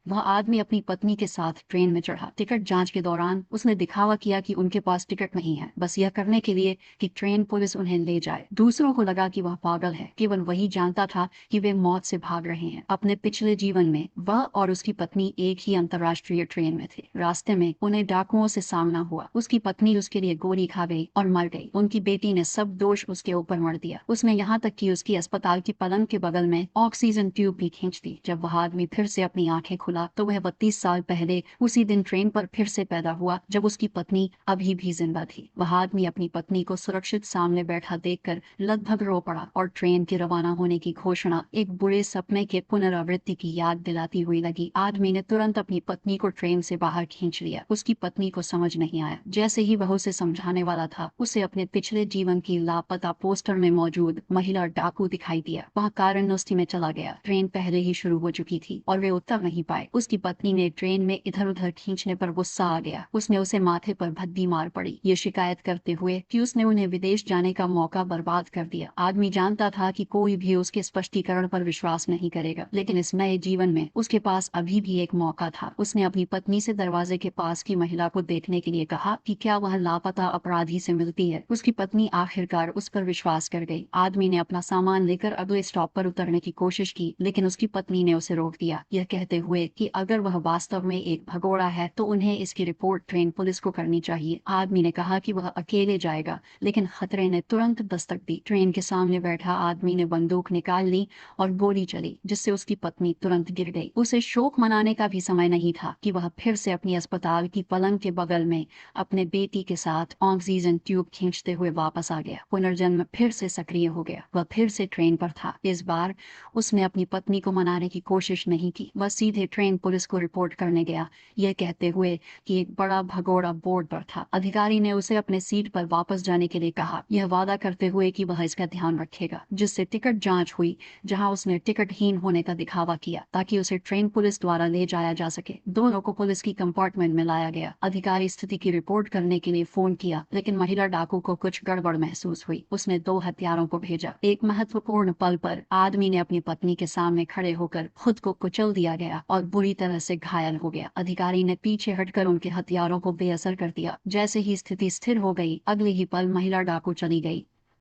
वह आदमी अपनी पत्नी के साथ ट्रेन में चढ़ा। टिकट जांच के दौरान उसने दिखावा किया कि उनके पास टिकट नहीं है, बस यह करने के लिए कि ट्रेन पुलिस उन्हें ले जाए। दूसरों को लगा कि वह पागल है, केवल वही जानता था कि वे मौत से भाग रहे हैं। अपने पिछले जीवन में वह और उसकी पत्नी एक ही अंतर्राष्ट्रीय ट्रेन में थे। रास्ते में उन्हें डाकुओं से सामना हुआ। उसकी पत्नी उसके लिए गोली खा गई और मर गई। उनकी बेटी ने सब दोष उसके ऊपर मर दिया। उसने यहाँ तक कि उसकी अस्पताल की पलंग के बगल में ऑक्सीजन ट्यूब भी खींच दी। जब वह आदमी फिर से अपनी आंखें खुला तो वह 32 साल पहले उसी दिन ट्रेन पर फिर से पैदा हुआ, जब उसकी पत्नी अभी भी जिंदा थी। वह आदमी अपनी पत्नी को सुरक्षित सामने बैठा देखकर लगभग रो पड़ा और ट्रेन के रवाना होने की घोषणा एक बुरे सपने के पुनरावृत्ति की याद दिलाती हुई लगी। आदमी ने तुरंत अपनी पत्नी को ट्रेन से बाहर खींच लिया। उसकी पत्नी को समझ नहीं आया। जैसे ही वह उसे समझाने वाला था, उसे अपने पिछले जीवन की लापता पोस्टर में मौजूद महिला डाकू दिखाई दिया। वह कारणोस्ती में चला गया। ट्रेन पहले ही शुरू हो चुकी थी और वे उतर नहीं पाए। उसकी पत्नी ने ट्रेन में इधर उधर खींचने पर गुस्सा आ गया। उसने उसे माथे पर भद्दी मार पड़ी, ये शिकायत करते हुए कि उसने उन्हें विदेश जाने का मौका बर्बाद कर दिया। आदमी जानता था कि कोई भी उसके स्पष्टीकरण पर विश्वास नहीं करेगा, लेकिन इस नए जीवन में उसके पास अभी भी एक मौका था। उसने अपनी पत्नी से दरवाजे के पास की महिला को देखने के लिए कहा कि क्या वह लापता अपराधी से मिलती है। उसकी पत्नी आखिरकार उस पर विश्वास कर गई। आदमी ने अपना सामान लेकर अगले स्टॉप पर उतरने की कोशिश की, लेकिन उसकी पत्नी ने उसे रोक दिया, यह कहते हुए कि अगर वह वास्तव में एक भगोड़ा है तो उन्हें इसकी रिपोर्ट ट्रेन पुलिस को करनी चाहिए। आदमी ने कहा कि वह अकेले जाएगा, लेकिन खतरे ने तुरंत दस्तक दी। ट्रेन के सामने बैठा आदमी ने बंदूक निकाल ली और गोली चली, जिससे उसकी पत्नी तुरंत गिर गई। उसे शोक मनाने का भी समय नहीं था कि वह फिर से अपनी अस्पताल की पलंग के बगल में अपने बेटी के साथ ऑक्सीजन ट्यूब खींचते हुए वापस आ गया। पुनर्जन्म फिर से सक्रिय हो गया। वह फिर से ट्रेन पर था। इस बार उसने अपनी पत्नी को मनाने की कोशिश नहीं की। वह सीधे ट्रेन पुलिस को रिपोर्ट करने गया, यह कहते हुए कि एक बड़ा भगोड़ा बोर्ड पर था। अधिकारी ने उसे अपने सीट पर वापस जाने के लिए कहा, यह वादा करते हुए कि वह इसका ध्यान रखेगा। जिससे टिकट जांच हुई, जहां उसने टिकटहीन होने का दिखावा किया ताकि उसे ट्रेन पुलिस द्वारा ले जाया जा सके। दोनों को पुलिस की कंपार्टमेंट में लाया गया। अधिकारी स्थिति की रिपोर्ट करने के लिए फोन किया, लेकिन महिला डाकू को कुछ गड़बड़ महसूस हुई। उसने 2 हत्यारों को भेजा। एक महत्वपूर्ण पल पर आदमी ने अपनी पत्नी के सामने खड़े होकर खुद को कुचल दिया गया और बुरी तरह से घायल हो गया। अधिकारी ने पीछे हटकर उनके हथियारों को बेअसर कर दिया। जैसे ही स्थिति स्थिर हो गई, अगले ही पल महिला डाकू चली गई।